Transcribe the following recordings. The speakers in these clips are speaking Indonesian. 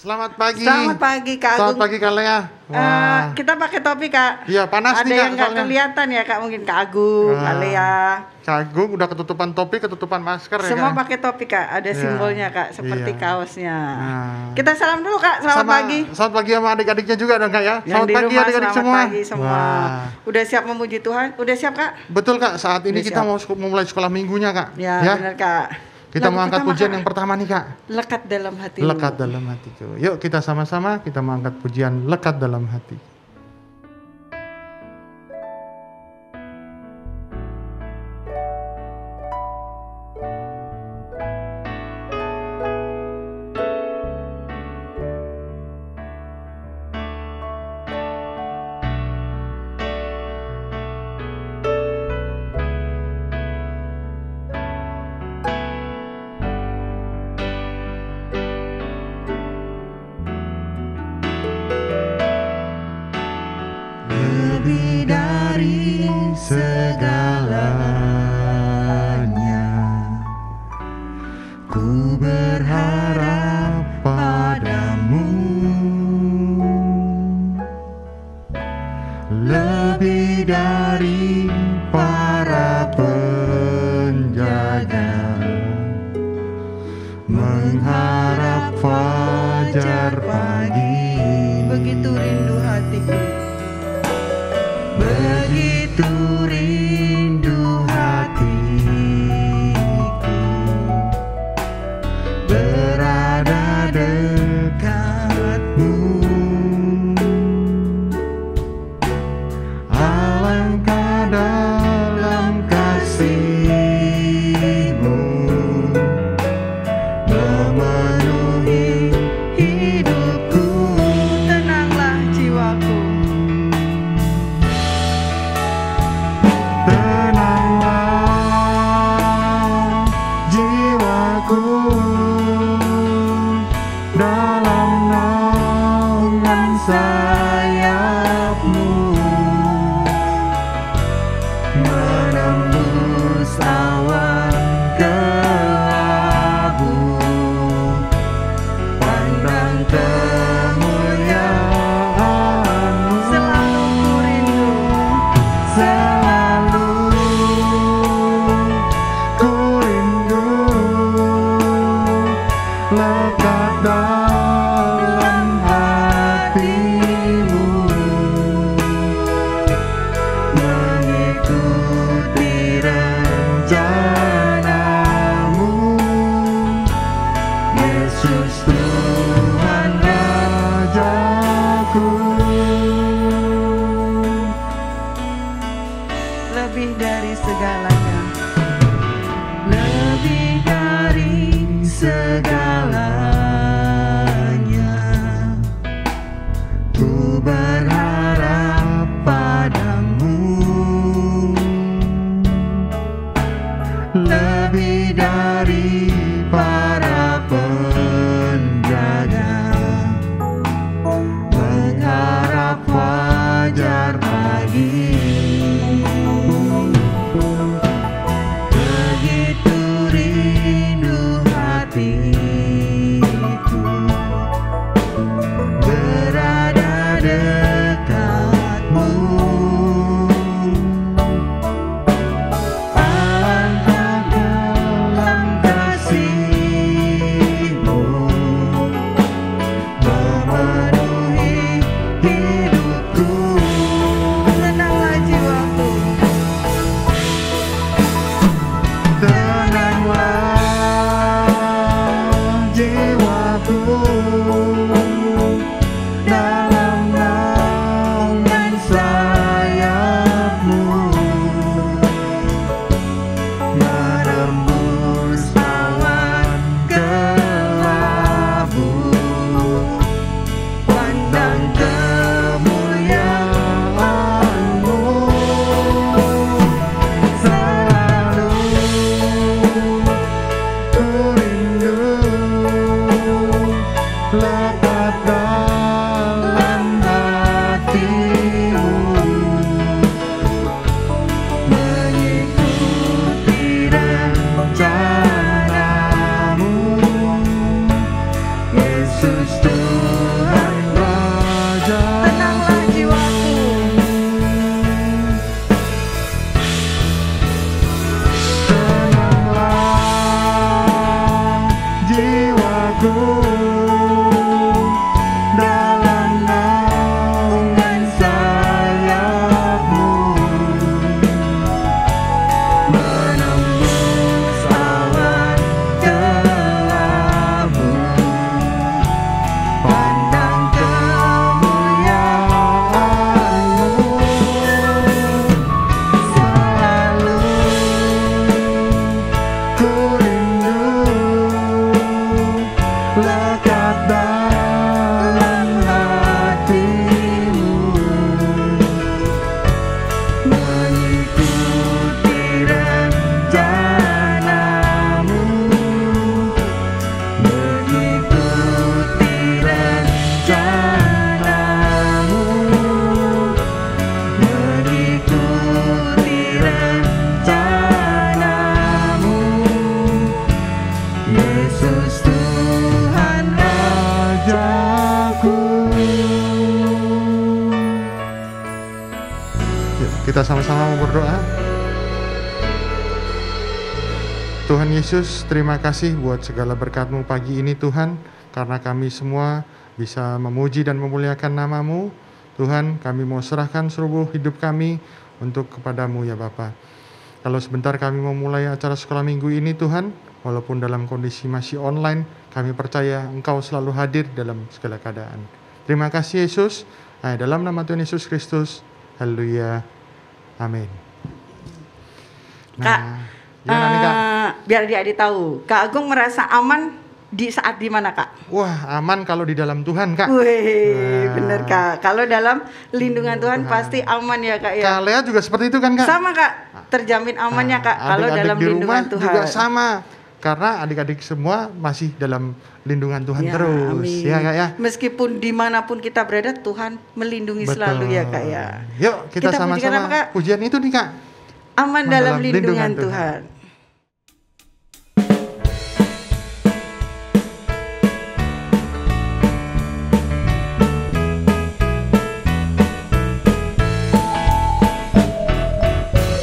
Selamat pagi. Selamat pagi Kak Agung. Selamat pagi Kak Lea. Wah. Kita pakai topi Kak. Iya, panas Ada nih Kak. yang nggak soalnya. kelihatan ya Kak, mungkin Kak Agung, Kak Lea. Kak Agung udah ketutupan topi, ketutupan masker ya Semua Kak. pakai topi Kak. Ada Iya. simbolnya Kak, seperti Iya. kaosnya. Nah. Kita salam dulu Kak. Selamat pagi. Selamat pagi sama adik-adiknya juga dong Kak ya. Yang Selamat di pagi rumah, adik-adik selamat semua. pagi semua. Wah. Udah siap memuji Tuhan? Udah siap Kak? Betul Kak, saat ini Udah kita siap. mau mulai sekolah minggunya Kak. Ya, benar Kak. Kita Lagu mau angkat pertama, pujian Kak. yang pertama nih Kak. Lekat dalam hati. Lekat dalam hatiku. Yuk kita sama-sama kita mau angkat pujian lekat dalam hati. Lebih dari segalanya, ku berharap padamu. Lebih dari para penjaga, mengharap fajar pagi. Begitu rindu hatiku. Begitu rindu hatiku berada dekatmu. Alangkah dalam kasih-Mu memenuhi hidupku. Tenanglah jiwaku. Tenanglah jiwaku dalam naungan sayap-Mu, menembus awan kelabu, pandang kemuliaan-Mu. Selalu ku rindu. Selalu ku rindu lekat dalam hati-Mu, mengikuti rencana-Mu. Yesus Tuhan Rajaku. Lebih dari segalanya. Lebih dari segalanya, ku berharap padamu. Lebih dari para penjaga, mengharap fajar pagi. Begitu rindu hatiku berada dekatmu. Alangkah dalam kasih-Mu memenuhi hidupku. Tenanglah jiwaku. Tenanglah jiwaku dalam naungan sayap-Mu, menembus awan kelabu, pandang kemuliaan-Mu. Selalu ku rindu lekat dalam hati-Mu, mengikuti rencana-Mu. Yesus Tuhan jiwaku dalam naungan sayap-Mu, menembus awan kelabu, pandang kemuliaan-Mu, selalu ku rindu lekat dalam hati-Mu, mengikuti rencana-Mu, mengikuti rencana-Mu, mengikuti rencana-Mu, Yesus Tuhan Rajaku. Yuk, kita sama-sama mau berdoa. Tuhan Yesus, terima kasih buat segala berkat-Mu pagi ini Tuhan, karena kami semua bisa memuji dan memuliakan nama-Mu. Tuhan, kami mau serahkan seluruh hidup kami untuk kepada-Mu ya Bapa. Kalau sebentar kami mau mulai acara sekolah minggu ini Tuhan, walaupun dalam kondisi masih online, kami percaya Engkau selalu hadir dalam segala keadaan. Terima kasih Yesus. Dalam nama Tuhan Yesus Kristus. Haleluya. Amin. Kak, gimana nih Kak? biar dia tahu, Kak Agung merasa aman di saat di mana Kak? Wah, aman kalau di dalam Tuhan Kak. Wih, bener Kak. Kalau dalam lindungan Tuhan pasti aman ya Kak ya. Kak Lea juga seperti itu kan Kak? Sama Kak, terjamin amannya Kak kalau Adik-adik dalam di lindungan rumah Tuhan. juga sama. Karena adik-adik semua masih dalam lindungan Tuhan Ya, terus. amin. Ya Kak ya. Meskipun dimanapun kita berada, Tuhan melindungi selalu ya Kak ya. Yuk kita Kita pujikan apa, sama-sama Kak? pujian itu nih Kak. Aman dalam lindungan Tuhan.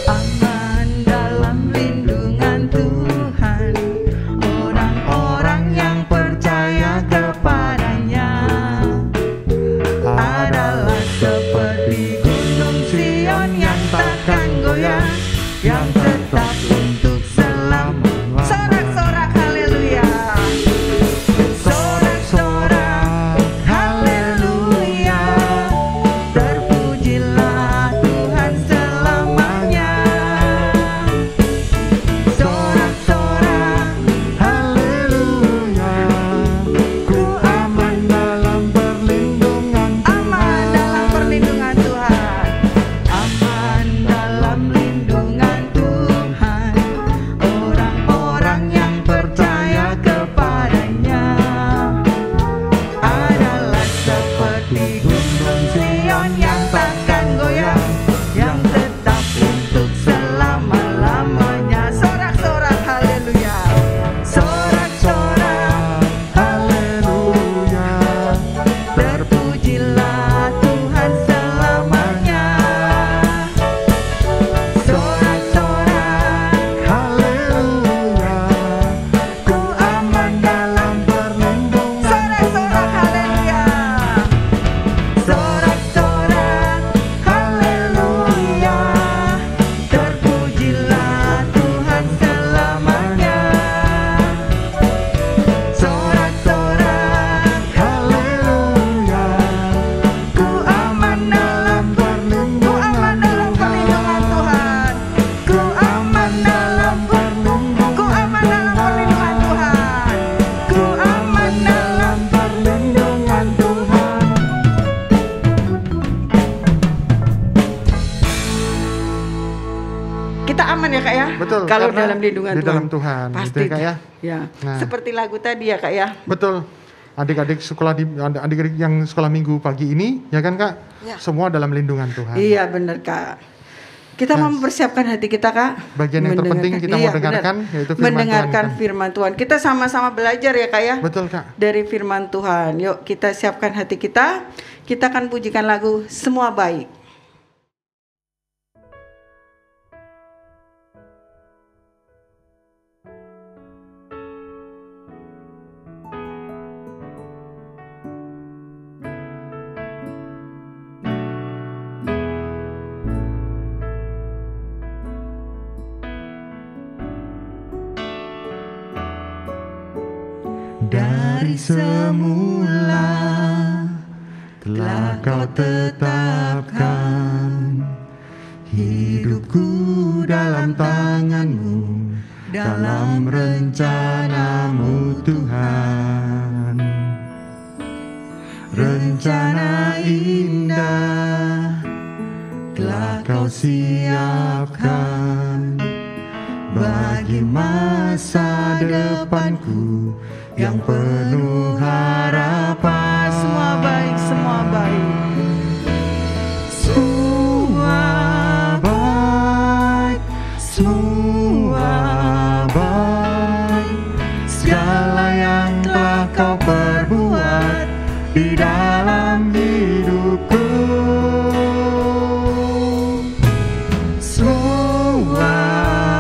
Aman dalam lindungan Tuhan, orang-orang yang percaya kepadanya adalah seperti gunung Sion yang takkan goyah, yang tetap untuk selamanya. Sorak-sorak haleluya, sorak-sorak haleluya, terpujilah Tuhan selamanya. Sorak-sorak Haleluya. Ku aman dalam perlindungan aman dalam perlindungan Tuhan, aman dalam lindungan Tuhan, orang-orang yang percaya kepadanya adalah seperti gunung Sion yang takkan goyah, yang tetap untuk selama-lamanya. Sorak-sorak haleluya, sorak-sorak Haleluya. terpujilah Tuhan selamanya. Sorak-sorak Haleluya. Ku aman dalam perlindungan sorak-sorak haleluya, sorak-sorak haleluya, terpujilah Tuhan selamanya. Sorak-sorak Haleluya. ku aman dalam perlindungan Tuhan, ku aman dalam perlindungan Tuhan, ku aman dalam perlindungan Tuhan. kita aman ya Kak ya. Betul, Kalau karena dalam lindungan di Tuhan. dalam Tuhan, Pasti gitu ya, Kak ya. Ya. Nah. Seperti lagu tadi ya Kak ya. Betul. Adik-adik sekolah adik-adik yang sekolah minggu pagi ini, ya kan Kak? Ya. Semua dalam lindungan Tuhan. Iya benar Kak. Kita mau mempersiapkan hati kita Kak. Bagian yang terpenting kita mau dengarkan, benar. yaitu firman mendengarkan Tuhan. firman Tuhan. Kita sama-sama belajar ya Kak ya. Betul Kak. Dari firman Tuhan. Yuk kita siapkan hati kita. Kita akan pujikan lagu Semua Baik. Dari semula telah Kau tetapkan hidupku dalam tangan-Mu, dalam rencana-Mu Tuhan. Rencana indah telah Kau siapkan bagi masa depanku yang penuh harapan. Semua baik, semua baik. Semua baik, semua baik. Segala yang telah Kau perbuat di dalam hidupku, semua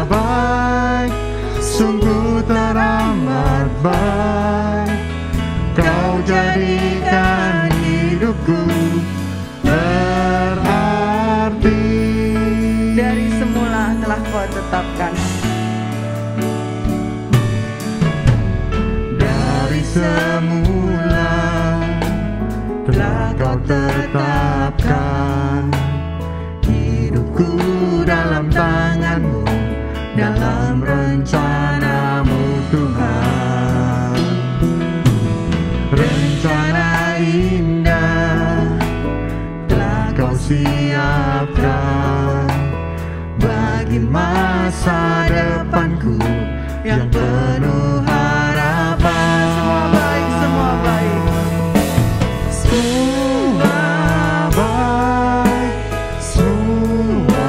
baik, sungguh teramat baik. Kau jadikan hidupku berarti. Dari semula telah Kau tetapkan. Dari semula telah Kau tetapkan hidupku dalam tangan-Mu, dalam rencana-Mu Tuhan. Rencana indah telah Kau siapkan bagi masa depanku yang penuh harapan. Semua baik, semua baik. Semua baik, semua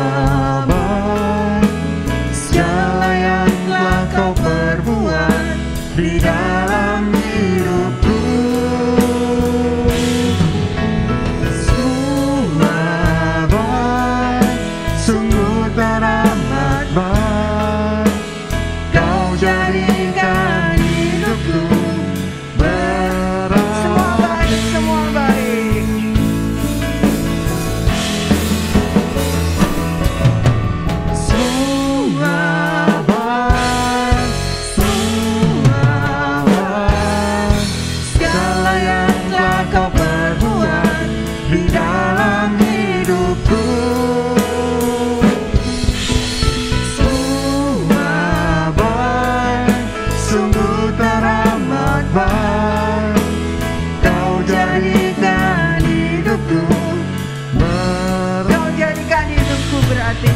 baik. Segala yang telah Kau perbuat di dalam hidupku, semua baik, sungguh teramat baik. Kau jadikan hidupku berarti. Semua baik, semua baik. Semua baik, semua baik. Segala yang telah Kau perbuat di dalam hidupku, semua baik, sungguh teramat baik. Kau jadikan hidupku berarti. Kau jadikan hidupku berarti.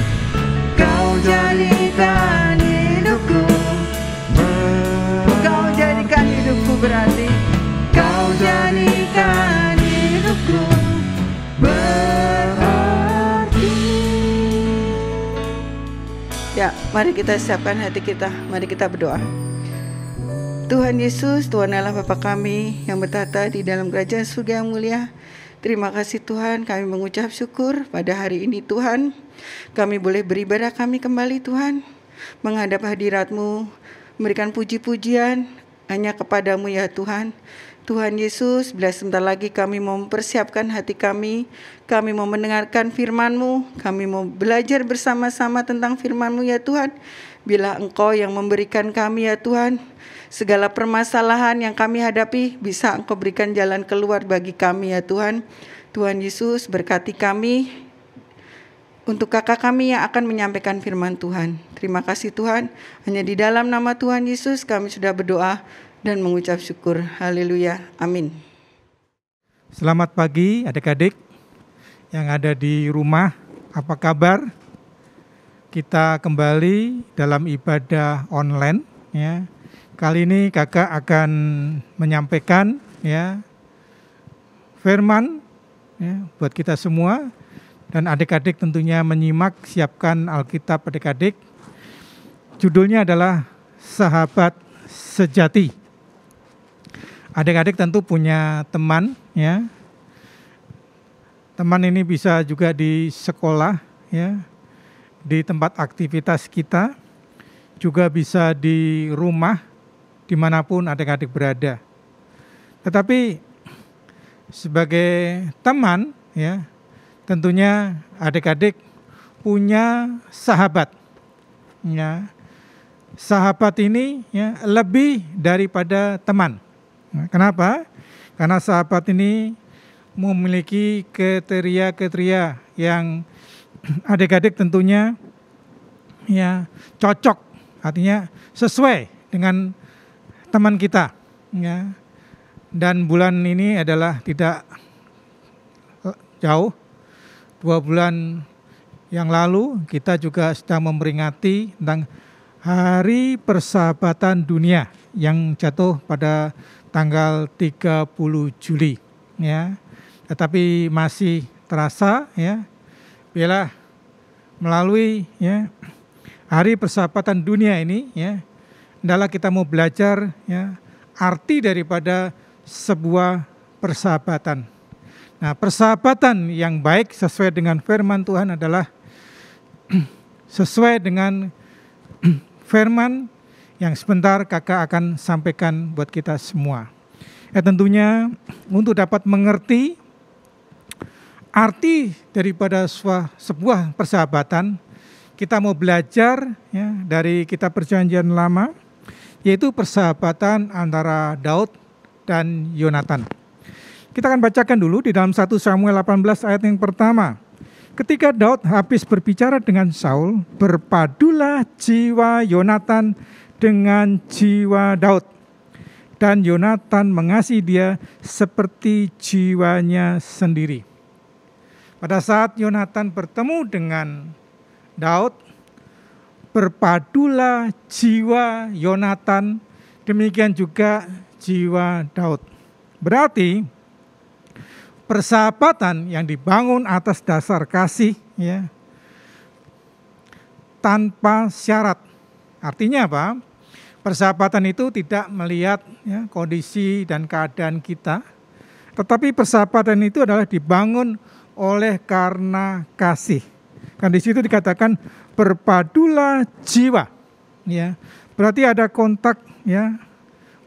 Kau jadikan hidupku Kau jadikan hidupku berarti. Kau jadikan hidupku berarti. Ya, mari kita siapkan hati kita. Mari kita berdoa. Tuhan Yesus, Tuhan Allah Bapa kami yang bertata di dalam kerajaan surga yang mulia. Terima kasih Tuhan, kami mengucap syukur pada hari ini Tuhan. Kami boleh beribadah kami kembali Tuhan, menghadap hadirat-Mu, memberikan puji-pujian hanya kepadamu ya Tuhan. Tuhan Yesus, bila sebentar lagi kami mau mempersiapkan hati kami mau mendengarkan firman-Mu, kami mau belajar bersama-sama tentang firman-Mu ya Tuhan. Bila Engkau yang memberikan kami ya Tuhan, segala permasalahan yang kami hadapi bisa Engkau berikan jalan keluar bagi kami ya Tuhan. Tuhan Yesus berkati kami untuk kakak kami yang akan menyampaikan firman Tuhan. Terima kasih Tuhan, hanya di dalam nama Tuhan Yesus kami sudah berdoa dan mengucap syukur. Haleluya, amin. Selamat pagi adik-adik yang ada di rumah, apa kabar? Kita kembali dalam ibadah online ya. Kali ini kakak akan menyampaikan ya firman ya, buat kita semua. Dan adik-adik tentunya menyimak, siapkan Alkitab adik-adik. Judulnya adalah Sahabat Sejati. Adik-adik tentu punya teman ya. Teman ini bisa juga di sekolah ya, di tempat aktivitas kita, juga bisa di rumah, dimanapun adik-adik berada. Tetapi sebagai teman ya, tentunya adik-adik punya sahabat. Ya. Sahabat ini ya lebih daripada teman Nah, kenapa? Karena sahabat ini memiliki kriteria-kriteria yang adik-adik tentunya ya cocok, artinya sesuai dengan teman kita ya. Dan bulan ini adalah tidak jauh, 2 bulan yang lalu kita juga sedang memperingati tentang Hari Persahabatan Dunia yang jatuh pada tanggal 30 Juli ya. Tetapi masih terasa ya, bila melalui ya Hari Persahabatan Dunia ini ya, adalah kita mau belajar ya arti daripada sebuah persahabatan. Nah, persahabatan yang baik sesuai dengan firman Tuhan adalah sesuai dengan firman yang sebentar kakak akan sampaikan buat kita semua. Ya, tentunya untuk dapat mengerti arti daripada sebuah persahabatan, kita mau belajar ya dari kitab Perjanjian Lama, yaitu persahabatan antara Daud dan Yonatan. Kita akan bacakan dulu di dalam 1 Samuel 18 ayat yang pertama. Ketika Daud habis berbicara dengan Saul, berpadulah jiwa Yonatan dengan jiwa Daud. Dan Yonatan mengasihi dia seperti jiwanya sendiri. Pada saat Yonatan bertemu dengan Daud, berpadulah jiwa Yonatan, demikian juga jiwa Daud. Berarti persahabatan yang dibangun atas dasar kasih ya, tanpa syarat. Artinya apa? Persahabatan itu tidak melihat ya, kondisi dan keadaan kita, tetapi persahabatan itu adalah dibangun oleh karena kasih. Kan di situ dikatakan berpadulah jiwa. Ya, berarti ada kontak ya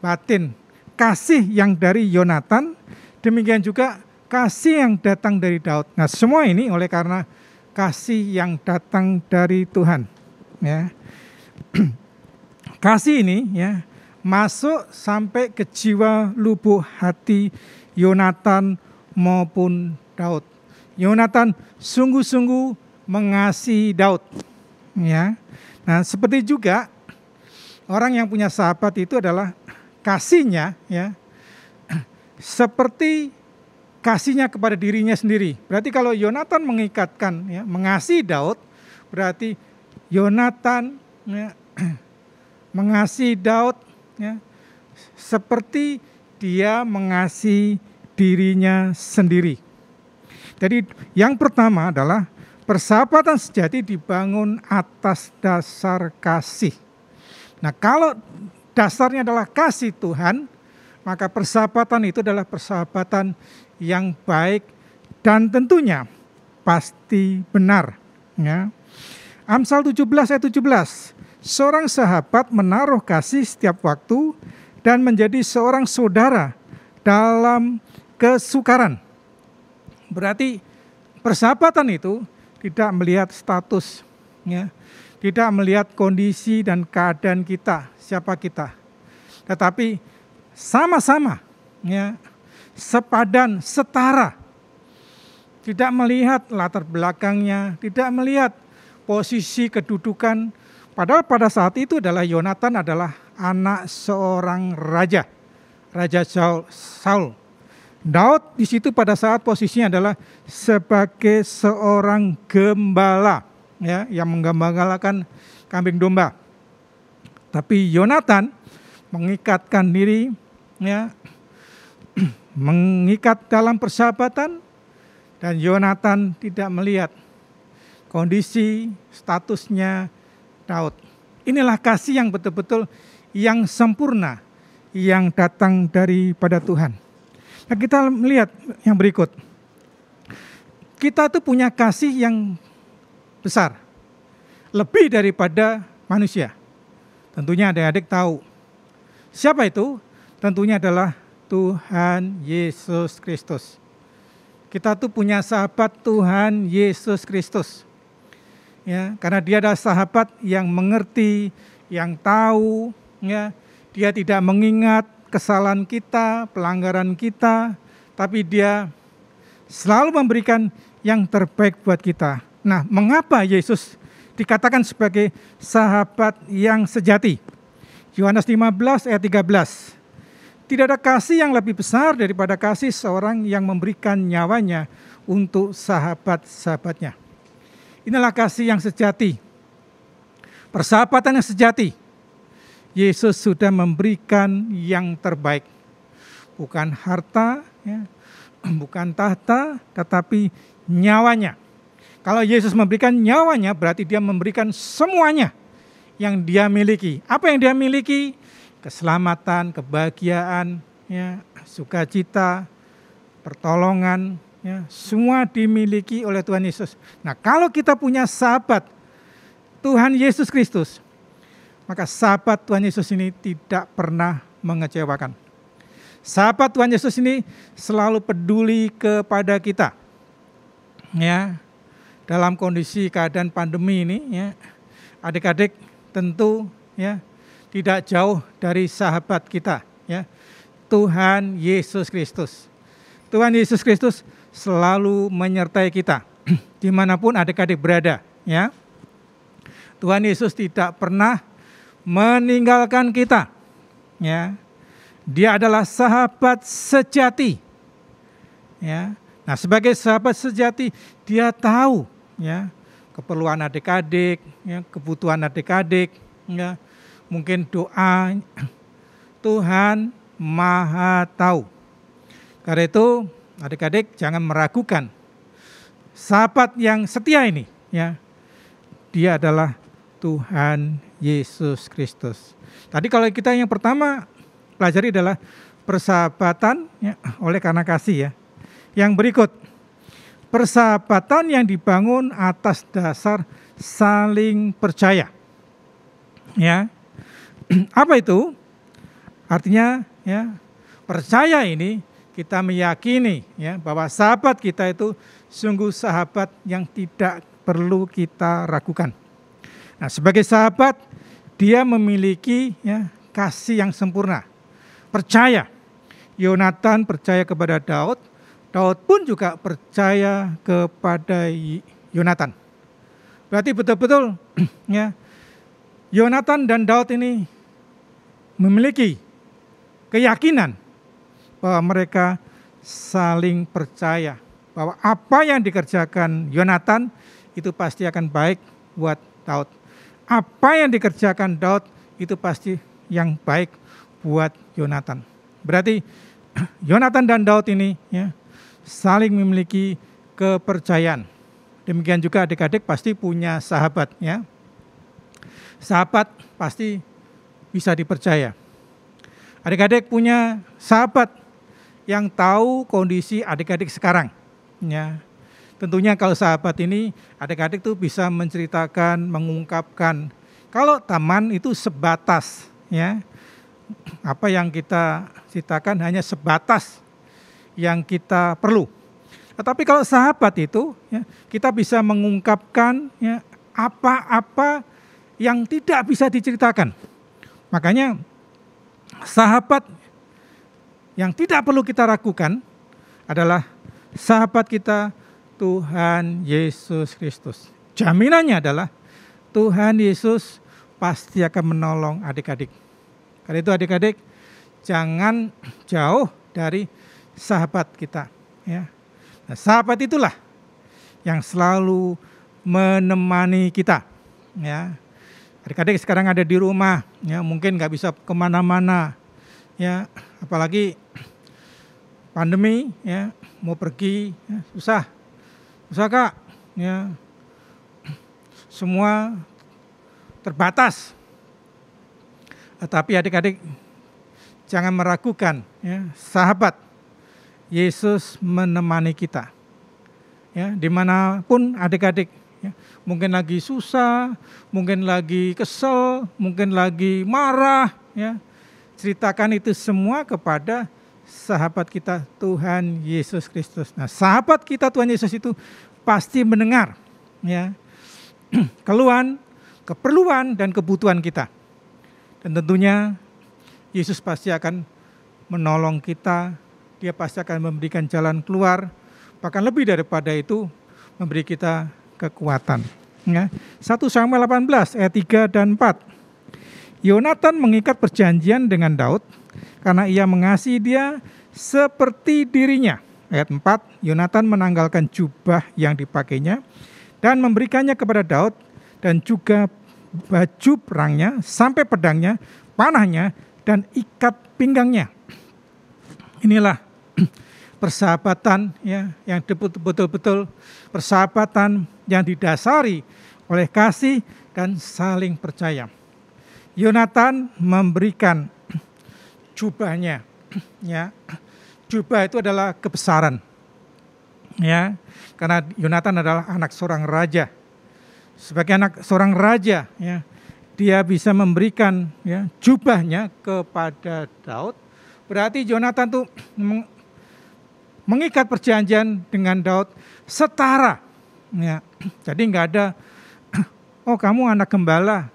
batin, kasih yang dari Yonatan, demikian juga kasih yang datang dari Daud. Nah, semua ini oleh karena kasih yang datang dari Tuhan. Ya. Kasih ini ya masuk sampai ke jiwa lubuk hati Yonatan maupun Daud. Yonatan sungguh-sungguh mengasihi Daud. Ya. Nah, seperti juga orang yang punya sahabat itu adalah kasihnya ya seperti kasihnya kepada dirinya sendiri. Berarti kalau Yonatan mengikatkan ya, mengasihi Daud, berarti Yonatan ya, mengasihi Daud ya, seperti dia mengasihi dirinya sendiri. Jadi yang pertama adalah persahabatan sejati dibangun atas dasar kasih. Nah, kalau dasarnya adalah kasih Tuhan, maka persahabatan itu adalah persahabatan yang baik dan tentunya pasti benar. Ya. Amsal 17 ayat 17, seorang sahabat menaruh kasih setiap waktu dan menjadi seorang saudara dalam kesukaran. Berarti persahabatan itu tidak melihat status, ya, tidak melihat kondisi dan keadaan kita, siapa kita, tetapi sama-sama, ya, sepadan, setara. Tidak melihat latar belakangnya, tidak melihat posisi kedudukan. Padahal pada saat itu adalah Yonatan adalah anak seorang raja, Raja Saul. Daud di situ pada saat posisinya adalah sebagai seorang gembala, ya, yang menggembalakan kambing domba. Tapi Yonatan mengikatkan diri, ya, mengikat dalam persahabatan, dan Yonatan tidak melihat kondisi statusnya Daud. Inilah kasih yang betul-betul yang sempurna yang datang daripada Tuhan. Nah, kita melihat yang berikut. Kita tuh punya kasih yang besar, lebih daripada manusia. Tentunya adik-adik tahu. Siapa itu? Tentunya adalah Tuhan Yesus Kristus. Kita tuh punya sahabat Tuhan Yesus Kristus. Ya, karena dia adalah sahabat yang mengerti, yang tahu, ya, dia tidak mengingat kesalahan kita, pelanggaran kita, tapi Dia selalu memberikan yang terbaik buat kita. Nah, mengapa Yesus dikatakan sebagai sahabat yang sejati? Yohanes 15 ayat 13. Tidak ada kasih yang lebih besar daripada kasih seorang yang memberikan nyawanya untuk sahabat-sahabatnya. Inilah kasih yang sejati. Persahabatan yang sejati. Yesus sudah memberikan yang terbaik. Bukan harta, ya, bukan tahta, tetapi nyawanya. Kalau Yesus memberikan nyawanya, berarti Dia memberikan semuanya yang Dia miliki. Apa yang Dia miliki? Keselamatan, kebahagiaan, ya, sukacita, pertolongan, ya, semua dimiliki oleh Tuhan Yesus. Nah, kalau kita punya sahabat Tuhan Yesus Kristus, maka sahabat Tuhan Yesus ini tidak pernah mengecewakan. Sahabat Tuhan Yesus ini selalu peduli kepada kita. Ya, dalam kondisi keadaan pandemi ini, ya, adik-adik tentu, ya, tidak jauh dari sahabat kita, ya, Tuhan Yesus Kristus. Tuhan Yesus Kristus selalu menyertai kita dimanapun adik-adik berada. Ya, Tuhan Yesus tidak pernah meninggalkan kita. Ya, Dia adalah sahabat sejati. Ya, nah, sebagai sahabat sejati, Dia tahu, ya, keperluan adik-adik, ya, kebutuhan adik-adik, ya, mungkin doa. Tuhan Maha tahu. Karena itu, adik-adik jangan meragukan sahabat yang setia ini, ya, Dia adalah Tuhan Yesus Kristus. Tadi kalau kita yang pertama pelajari adalah persahabatan, ya, oleh karena kasih, ya. Yang berikut, persahabatan yang dibangun atas dasar saling percaya. Ya, apa itu? Artinya, ya, percaya ini kita meyakini, ya, bahwa sahabat kita itu sungguh sahabat yang tidak perlu kita ragukan. Nah, sebagai sahabat, dia memiliki, ya, kasih yang sempurna. Percaya. Yonatan percaya kepada Daud. Daud pun juga percaya kepada Yonatan. Berarti betul-betul, ya, Yonatan dan Daud ini memiliki keyakinan bahwa mereka saling percaya. Bahwa apa yang dikerjakan Yonatan itu pasti akan baik buat Daud. Apa yang dikerjakan Daud itu pasti yang baik buat Yonatan. Berarti Yonatan dan Daud ini, ya, saling memiliki kepercayaan. Demikian juga adik-adik pasti punya sahabat, ya. Sahabat pasti bisa dipercaya. Adik-adik punya sahabat yang tahu kondisi adik-adik sekarang, ya. Tentunya kalau sahabat ini adik-adik tuh bisa menceritakan, mengungkapkan. Kalau teman itu sebatas, ya, apa yang kita ceritakan hanya sebatas yang kita perlu. Tetapi kalau sahabat itu, ya, kita bisa mengungkapkan, ya, apa-apa yang tidak bisa diceritakan. Makanya sahabat yang tidak perlu kita ragukan adalah sahabat kita Tuhan Yesus Kristus. Jaminannya adalah Tuhan Yesus pasti akan menolong adik-adik. Karena itu adik-adik jangan jauh dari sahabat kita, ya. Nah, sahabat itulah yang selalu menemani kita, ya. Adik-adik sekarang ada di rumah, ya, mungkin nggak bisa kemana-mana, ya, apalagi pandemi, ya, mau pergi, ya, susah Kak, ya, semua terbatas. Tetapi adik-adik jangan meragukan, ya, sahabat Yesus menemani kita, ya, dimanapun adik-adik, ya, mungkin lagi susah, mungkin lagi kesel, mungkin lagi marah, ya, ceritakan itu semua kepada sahabat kita Tuhan Yesus Kristus. Nah, sahabat kita Tuhan Yesus itu pasti mendengar, ya, keluhan, keperluan dan kebutuhan kita. Dan tentunya Yesus pasti akan menolong kita, dia pasti akan memberikan jalan keluar, bahkan lebih daripada itu memberi kita kekuatan. Ya. 1 Samuel 18 ayat 3 dan 4. Yonatan mengikat perjanjian dengan Daud karena ia mengasihi dia seperti dirinya. Ayat 4, Yonatan menanggalkan jubah yang dipakainya dan memberikannya kepada Daud dan juga baju perangnya sampai pedangnya, panahnya, dan ikat pinggangnya. Inilah persahabatan ya, yang betul-betul persahabatan yang didasari oleh kasih dan saling percaya. Yonatan memberikan jubahnya, ya. Jubah itu adalah kebesaran, ya, karena Yonatan adalah anak seorang raja. Sebagai anak seorang raja, ya, dia bisa memberikan ya, jubahnya kepada Daud. Berarti Yonatan tuh mengikat perjanjian dengan Daud setara. Ya. Jadi nggak ada, oh kamu anak gembala,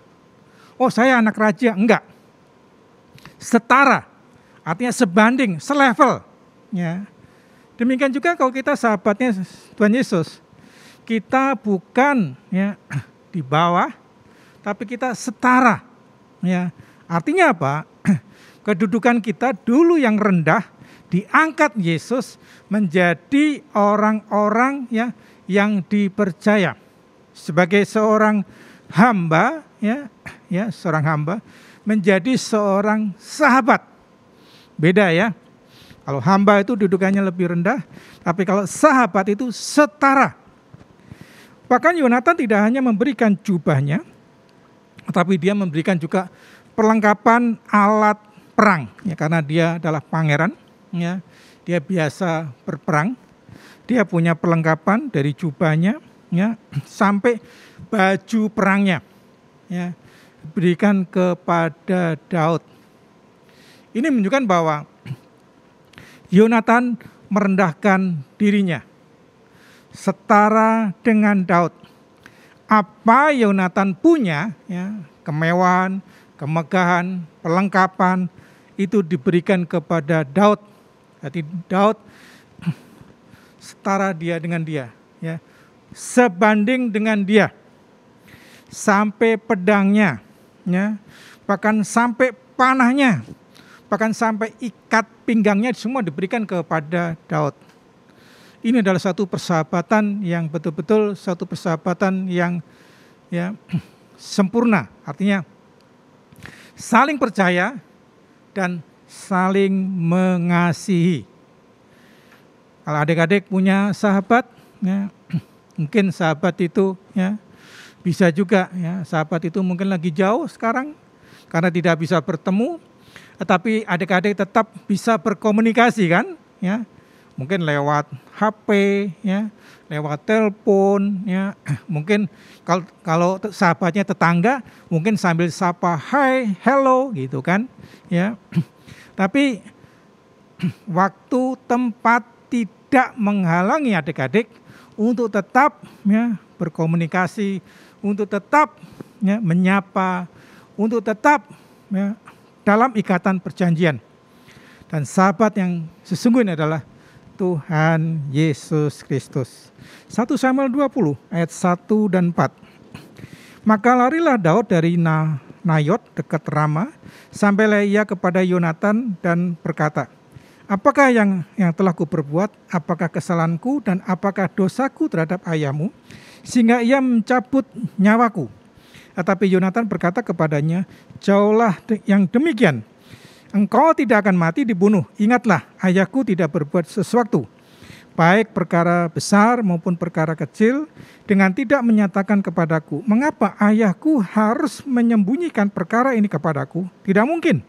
oh saya anak raja, enggak. Setara, artinya sebanding, selevel. Ya. Demikian juga kalau kita sahabatnya Tuhan Yesus, kita bukan ya, di bawah, tapi kita setara. Ya. Artinya apa? Kedudukan kita dulu yang rendah, diangkat Yesus menjadi orang-orang ya, yang dipercaya sebagai seorang hamba, ya, seorang hamba menjadi seorang sahabat. Beda ya. Kalau hamba itu dudukannya lebih rendah, tapi kalau sahabat itu setara. Bahkan Yonatan tidak hanya memberikan jubahnya, tapi dia memberikan juga perlengkapan alat perang, ya, karena dia adalah pangeran, ya, dia biasa berperang, dia punya perlengkapan dari jubahnya, ya, sampai baju perangnya, ya, diberikan kepada Daud. Ini menunjukkan bahwa Yonatan merendahkan dirinya, setara dengan Daud. Apa Yonatan punya, ya, kemewahan, kemegahan, perlengkapan, itu diberikan kepada Daud. Jadi Daud setara dia dengan dia, ya, sebanding dengan dia, sampai pedangnya, ya, bahkan sampai panahnya, bahkan sampai ikat pinggangnya semua diberikan kepada Daud. Ini adalah satu persahabatan yang betul-betul satu persahabatan yang ya, sempurna. Artinya saling percaya dan saling mengasihi. Kalau adik-adik punya sahabat, ya, mungkin sahabat itu ya, bisa juga ya, sahabat itu mungkin lagi jauh sekarang karena tidak bisa bertemu. Tetapi adik-adik tetap bisa berkomunikasi kan, ya, mungkin lewat HP, ya, lewat telepon, ya, mungkin kalau sahabatnya tetangga, mungkin sambil sapa, hai, hello, gitu kan, ya. Tapi waktu, tempat tidak menghalangi adik-adik untuk tetap ya, berkomunikasi, untuk tetap ya, menyapa, untuk tetap ya, dalam ikatan perjanjian. Dan sahabat yang sesungguhnya adalah Tuhan Yesus Kristus. 1 Samuel 20 ayat 1 dan 4. Maka larilah Daud dari Nayot dekat Rama, sampailah ia kepada Yonatan dan berkata, apakah yang telah kuperbuat, apakah kesalahanku dan apakah dosaku terhadap ayahmu, sehingga ia mencabut nyawaku. Tetapi Yonatan berkata kepadanya, jauhlah yang demikian, engkau tidak akan mati dibunuh. Ingatlah, ayahku tidak berbuat sesuatu, baik perkara besar maupun perkara kecil, dengan tidak menyatakan kepadaku. Mengapa ayahku harus menyembunyikan perkara ini kepadaku? Tidak mungkin.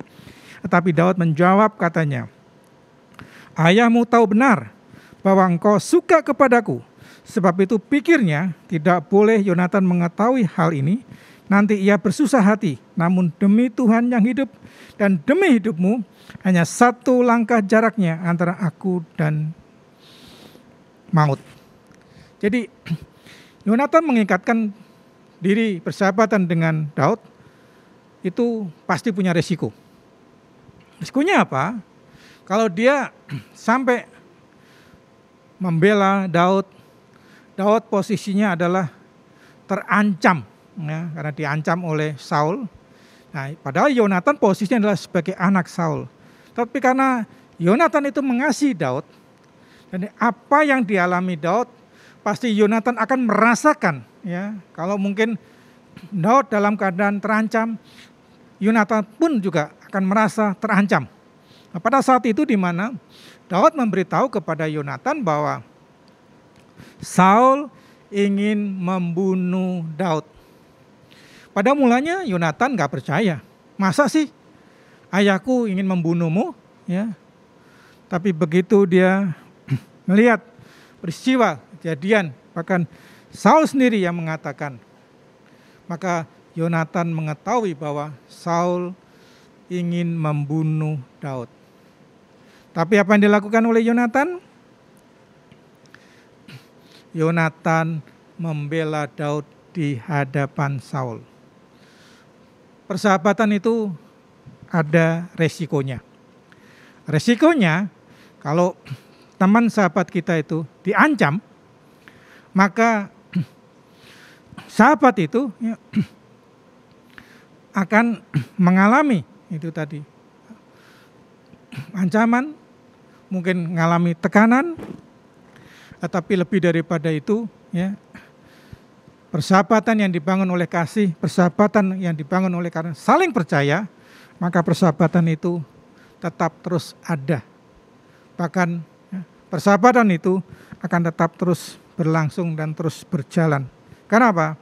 Tetapi Daud menjawab katanya, ayahmu tahu benar bahwa engkau suka kepadaku. Sebab itu pikirnya tidak boleh Yonatan mengetahui hal ini. Nanti ia bersusah hati, namun demi Tuhan yang hidup dan demi hidupmu, hanya satu langkah jaraknya antara aku dan maut. Jadi Yonatan mengikatkan diri persahabatan dengan Daud, itu pasti punya resiko. Resikonya apa? Kalau dia sampai membela Daud, Daud posisinya adalah terancam, ya, karena diancam oleh Saul. Nah, padahal Yonatan posisinya adalah sebagai anak Saul. Tapi karena Yonatan itu mengasihi Daud, dan apa yang dialami Daud, pasti Yonatan akan merasakan. Ya, kalau mungkin Daud dalam keadaan terancam, Yonatan pun juga akan merasa terancam. Nah, pada saat itu di mana Daud memberitahu kepada Yonatan bahwa Saul ingin membunuh Daud. Pada mulanya Yonatan gak percaya. Masa sih ayahku ingin membunuhmu? Ya. Tapi begitu dia melihat peristiwa kejadian, bahkan Saul sendiri yang mengatakan, maka Yonatan mengetahui bahwa Saul ingin membunuh Daud. Tapi apa yang dilakukan oleh Yonatan? Yonatan membela Daud di hadapan Saul. Persahabatan itu ada resikonya. Resikonya kalau teman sahabat kita itu diancam, maka sahabat itu ya, akan mengalami itu tadi ancaman, mungkin mengalami tekanan, tetapi lebih daripada itu, ya, persahabatan yang dibangun oleh kasih, persahabatan yang dibangun oleh karena saling percaya, maka persahabatan itu tetap terus ada. Bahkan ya, persahabatan itu akan tetap terus berlangsung dan terus berjalan. Kenapa?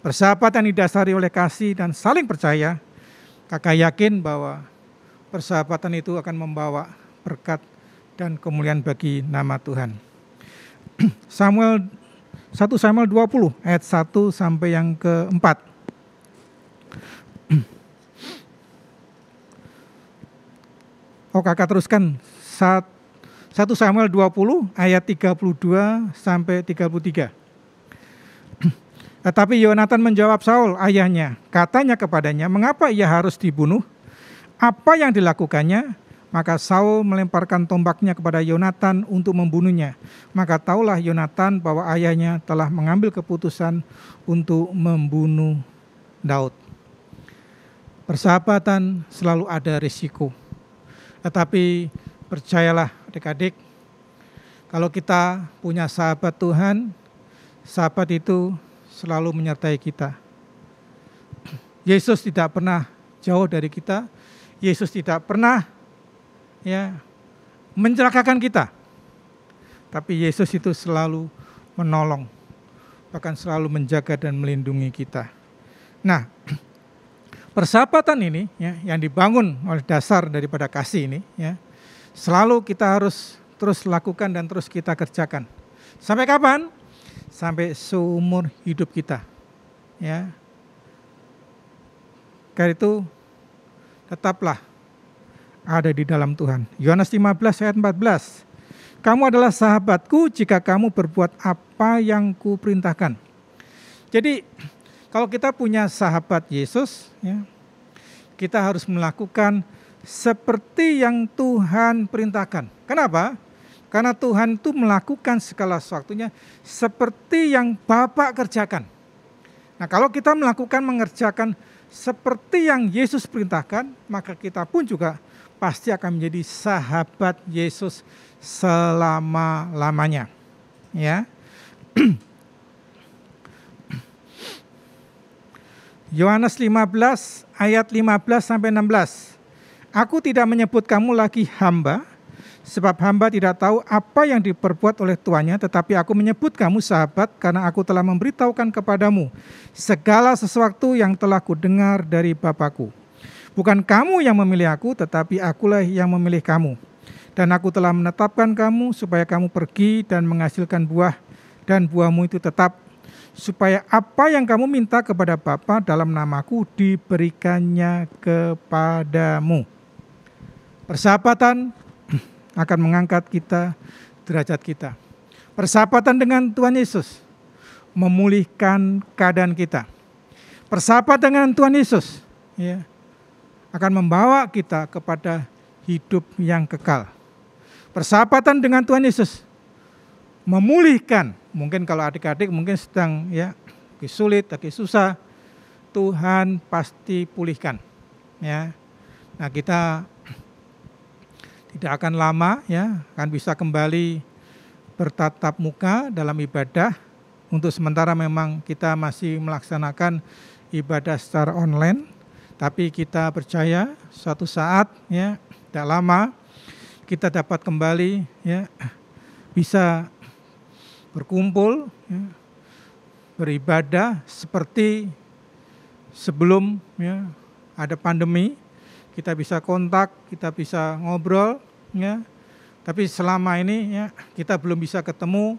Persahabatan didasari oleh kasih dan saling percaya, kakak yakin bahwa persahabatan itu akan membawa berkat dan kemuliaan bagi nama Tuhan. 1 Samuel 20 ayat 1 sampai yang ke-4. Oh, kakak teruskan 1 Samuel 20 ayat 32 sampai 33. Tetapi Yonatan menjawab Saul ayahnya, katanya kepadanya, mengapa ia harus dibunuh? Apa yang dilakukannya? Maka Saul melemparkan tombaknya kepada Yonatan untuk membunuhnya. Maka taulah Yonatan bahwa ayahnya telah mengambil keputusan untuk membunuh Daud. Persahabatan selalu ada risiko. Tetapi percayalah adik-adik, kalau kita punya sahabat Tuhan, sahabat itu selalu menyertai kita. Yesus tidak pernah jauh dari kita. Yesus tidak pernah ya mencelakakan kita. Tapi Yesus itu selalu menolong, bahkan selalu menjaga dan melindungi kita. Nah, persahabatan ini ya, yang dibangun oleh dasar daripada kasih ini ya, selalu kita harus terus lakukan dan terus kita kerjakan. Sampai kapan? Sampai seumur hidup kita. Ya. Karena itu tetaplah ada di dalam Tuhan. Yohanes 15 ayat 14. Kamu adalah sahabatku jika kamu berbuat apa yang kuperintahkan. Jadi kalau kita punya sahabat Yesus, ya, kita harus melakukan seperti yang Tuhan perintahkan. Kenapa? Karena Tuhan itu melakukan segala sesuatunya seperti yang Bapa kerjakan. Nah, kalau kita mengerjakan seperti yang Yesus perintahkan, maka kita pun juga pasti akan menjadi sahabat Yesus selama-lamanya. Ya. Yohanes 15 ayat 15 sampai 16. Aku tidak menyebut kamu lagi hamba, sebab hamba tidak tahu apa yang diperbuat oleh tuannya, tetapi aku menyebut kamu sahabat karena aku telah memberitahukan kepadamu segala sesuatu yang telah kudengar dari Bapa-Ku. Bukan kamu yang memilih aku, tetapi akulah yang memilih kamu. Dan aku telah menetapkan kamu supaya kamu pergi dan menghasilkan buah, dan buahmu itu tetap, supaya apa yang kamu minta kepada Bapa dalam namaku diberikannya kepadamu. Persahabatan akan mengangkat kita, derajat kita. Persahabatan dengan Tuhan Yesus memulihkan keadaan kita. Persahabatan dengan Tuhan Yesus ya, akan membawa kita kepada hidup yang kekal. Persahabatan dengan Tuhan Yesus memulihkan. Mungkin kalau adik-adik mungkin sedang ya lagi sulit, lagi susah, Tuhan pasti pulihkan. Ya. Nah, kita tidak akan lama ya, akan bisa kembali bertatap muka dalam ibadah. Untuk sementara memang kita masih melaksanakan ibadah secara online, tapi kita percaya suatu saat ya, tidak lama kita dapat kembali ya, bisa berkumpul ya, beribadah seperti sebelum ya, ada pandemi. Kita bisa kontak, kita bisa ngobrol ya. Tapi selama ini ya, kita belum bisa ketemu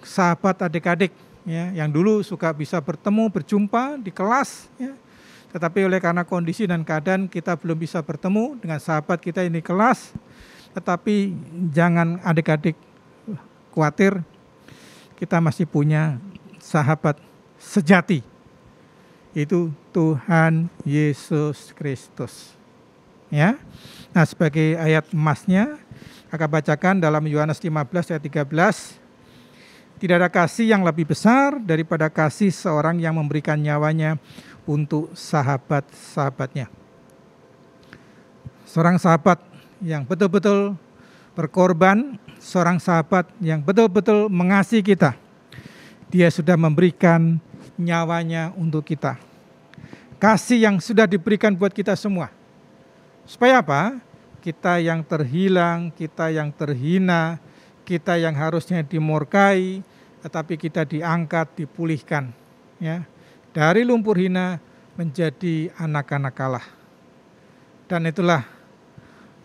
sahabat adik-adik ya, yang dulu suka bisa bertemu, berjumpa di kelas ya. Tetapi oleh karena kondisi dan keadaan kita belum bisa bertemu dengan sahabat kita ini kelas. Tetapi jangan adik-adik khawatir, kita masih punya sahabat sejati. Itu Tuhan Yesus Kristus. Ya. Nah, sebagai ayat emasnya akan bacakan dalam Yohanes 15 ayat 13. Tidak ada kasih yang lebih besar daripada kasih seorang yang memberikan nyawanya untuk sahabat-sahabatnya. Seorang sahabat yang betul-betul berkorban, seorang sahabat yang betul-betul mengasihi kita. Dia sudah memberikan nyawanya untuk kita. Kasih yang sudah diberikan buat kita semua. Supaya apa? Kita yang terhilang, kita yang terhina, kita yang harusnya dimurkai, tetapi kita diangkat, dipulihkan. Ya, dari lumpur hina menjadi anak-anak Allah. Dan itulah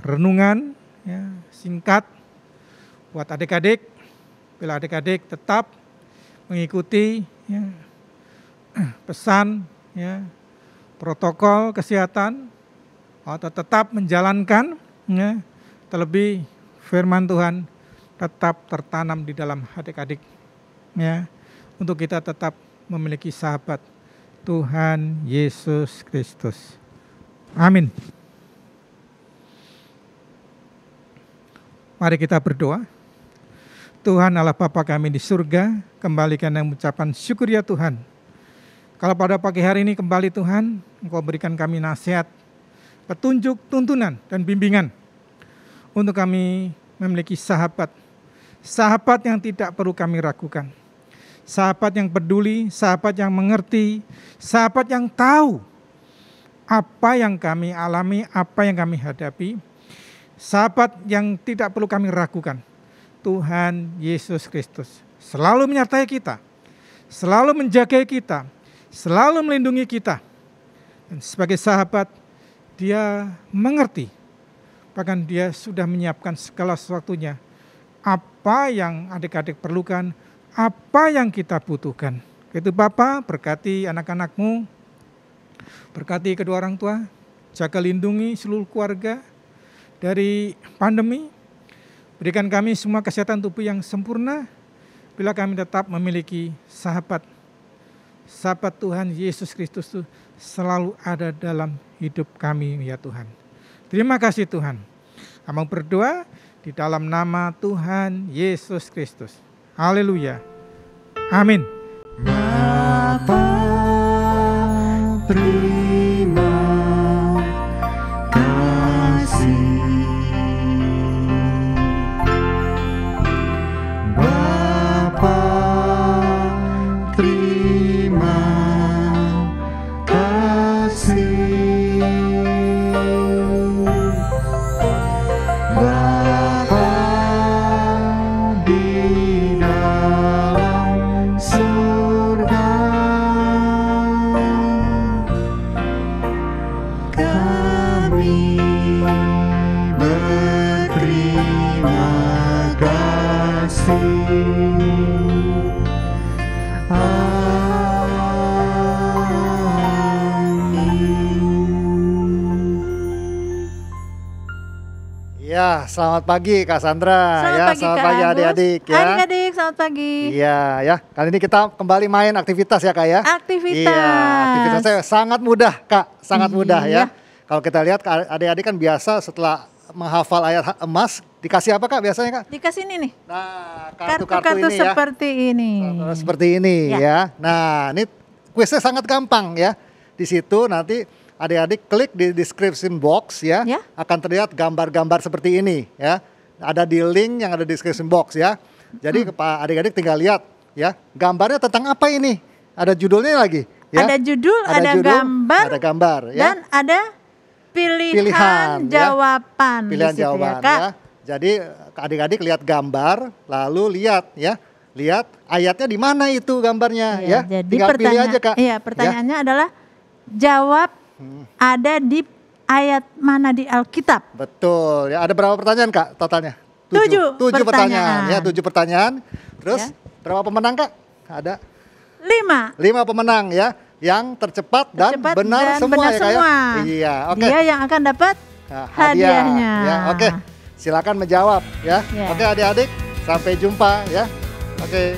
renungan ya, singkat buat adik-adik. Bila adik-adik tetap mengikuti ya, pesan ya, protokol kesehatan, atau tetap menjalankan ya, terlebih firman Tuhan tetap tertanam di dalam adik-adik ya, untuk kita tetap memiliki sahabat Tuhan Yesus Kristus. Amin. Mari kita berdoa. Tuhan Allah Bapa kami di surga, kembalikan yang ucapan syukur ya Tuhan. Kalau pada pagi hari ini kembali Tuhan, Engkau berikan kami nasihat, petunjuk, tuntunan, dan bimbingan untuk kami memiliki sahabat. Sahabat yang tidak perlu kami ragukan. Sahabat yang peduli, sahabat yang mengerti, sahabat yang tahu apa yang kami alami, apa yang kami hadapi. Sahabat yang tidak perlu kami ragukan. Tuhan Yesus Kristus selalu menyertai kita, selalu menjaga kita, selalu melindungi kita. Dan sebagai sahabat, Dia mengerti, bahkan Dia sudah menyiapkan segala sesuatunya. Apa yang adik-adik perlukan, apa yang kita butuhkan. Itu Bapa, berkati anak-anak-Mu, berkati kedua orang tua, jaga lindungi seluruh keluarga dari pandemi. Berikan kami semua kesehatan tubuh yang sempurna, bila kami tetap memiliki sahabat. Sahabat Tuhan Yesus Kristus itu selalu ada dalam hidup kami ya Tuhan. Terima kasih Tuhan. Kami berdoa di dalam nama Tuhan Yesus Kristus. Haleluya. Amin. Bapa, terima kasih. Bapa, terima kasih. Bapa di dalam surga, kami berterima kasih. Ya, selamat pagi Kak Sandra. Selamat pagi Kak adik-adik ya. Adik-adik, selamat pagi. Iya ya, kali ini kita kembali main aktivitas ya Kak ya. Aktivitas. Iya, aktivitasnya sangat mudah Kak, sangat mudah ya. Iya. Kalau kita lihat adik-adik kan biasa setelah menghafal ayat emas, dikasih apa Kak biasanya Kak? Dikasih ini nih. Nah, Kartu-kartu ini ya. seperti ini. Seperti ini Ya. ya. Nah, ini kuisnya sangat gampang ya. Di situ nanti adik-adik klik di description box ya, Ya. akan terlihat gambar-gambar seperti ini ya. Ada di link yang ada di description box ya. Jadi adik-adik tinggal lihat ya, gambarnya tentang apa ini? Ada judulnya lagi ya. Ada judul, ada gambar ya. dan ada pilihan ya. jawaban di Pilihan situ jawaban ya, Kak. ya. Jadi adik-adik lihat gambar, lalu lihat ya. Lihat ayatnya di mana itu gambarnya ya. Jadi Tinggal pilih aja Kak. Iya, pertanyaannya adalah jawab ada di ayat mana di Alkitab. Betul. Ya, ada berapa pertanyaan Kak totalnya? 7 pertanyaan. pertanyaan. Ya, 7 pertanyaan. Terus Ya. berapa pemenang Kak? Ada 5. 5 pemenang ya. Yang tercepat dan benar semua benar ya Kak ya. semua. Iya, oke. Dia yang akan dapat Nah, hadiahnya. Ya, oke. Silakan menjawab ya. Ya. Oke adik-adik, sampai jumpa ya. Oke.